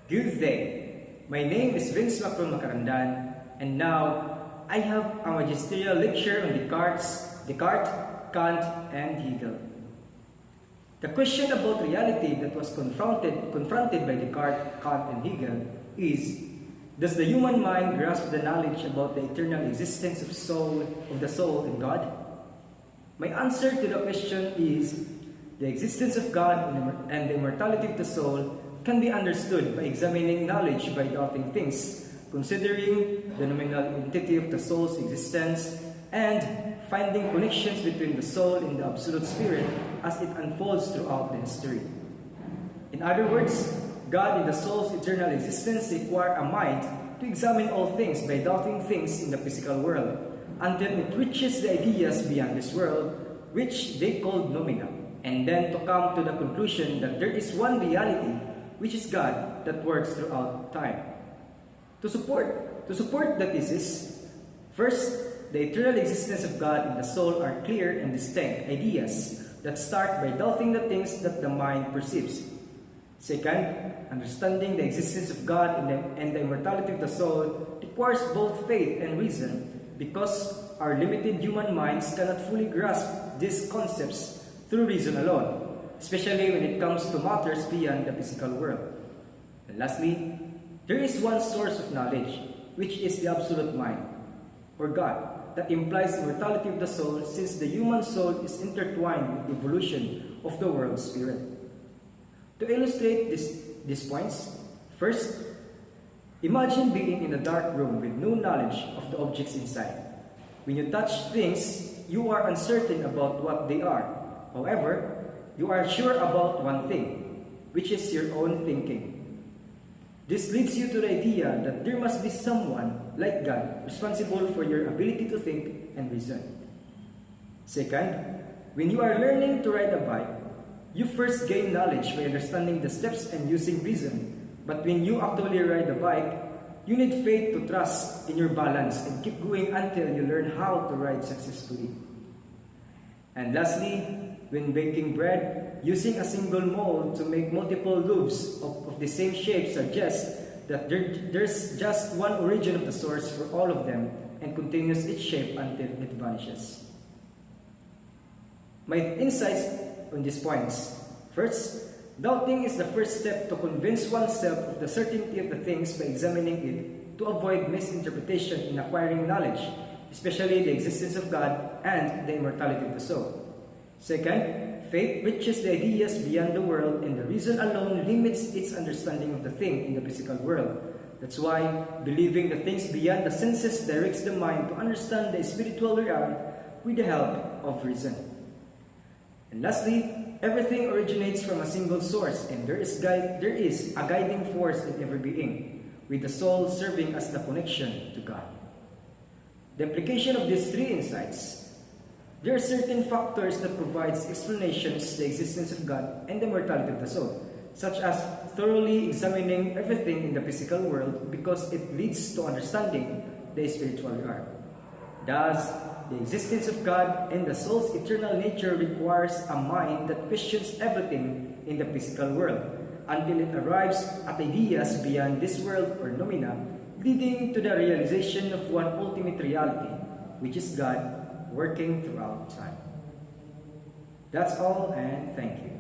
Good day. My name is Vince Macarandan, and now I have a magisterial lecture on Descartes, Kant, and Hegel. The question about reality that was confronted by Descartes, Kant, and Hegel is: does the human mind grasp the knowledge about the eternal existence of the soul and God? My answer to the question is: the existence of God and the immortality of the soul can be understood by examining knowledge by doubting things, considering the nominal entity of the soul's existence, and finding connections between the soul and the absolute spirit as it unfolds throughout the history. In other words, God and the soul's eternal existence require a mind to examine all things by doubting things in the physical world, until it reaches the ideas beyond this world, which they call nomina, and then to come to the conclusion that there is one reality, which is God, that works throughout time. To support the thesis, first, the eternal existence of God and the soul are clear and distinct ideas that start by doubting the things that the mind perceives. Second, understanding the existence of God and the immortality of the soul requires both faith and reason, because our limited human minds cannot fully grasp these concepts through reason alone, especially when it comes to matters beyond the physical world. And lastly, there is one source of knowledge, which is the absolute mind, or God, that implies immortality of the soul, since the human soul is intertwined with the evolution of the world spirit. To illustrate these points, first, imagine being in a dark room with no knowledge of the objects inside. When you touch things, you are uncertain about what they are. However, you are sure about one thing, which is your own thinking. This leads you to the idea that there must be someone, like God, responsible for your ability to think and reason. Second, when you are learning to ride a bike, you first gain knowledge by understanding the steps and using reason. But when you actually ride a bike, you need faith to trust in your balance and keep going until you learn how to ride successfully. And lastly, when baking bread, using a single mold to make multiple loaves of the same shape suggests that there's just one origin of the source for all of them and continues its shape until it vanishes. My insights on these points. First, doubting is the first step to convince oneself of the certainty of the things by examining it, to avoid misinterpretation in acquiring knowledge, especially the existence of God and the immortality of the soul. Second, faith reaches the ideas beyond the world, and the reason alone limits its understanding of the thing in the physical world. That's why believing the things beyond the senses directs the mind to understand the spiritual realm with the help of reason. And lastly, everything originates from a single source, and there is a guiding force in every being, with the soul serving as the connection to God. The implication of these three insights: there are certain factors that provide explanations to the existence of God and the immortality of the soul, such as thoroughly examining everything in the physical world, because it leads to understanding the spiritual realm. Thus, the existence of God and the soul's eternal nature requires a mind that questions everything in the physical world, until it arrives at ideas beyond this world or nomina, leading to the realization of one ultimate reality, which is God, working throughout time. That's all, and thank you.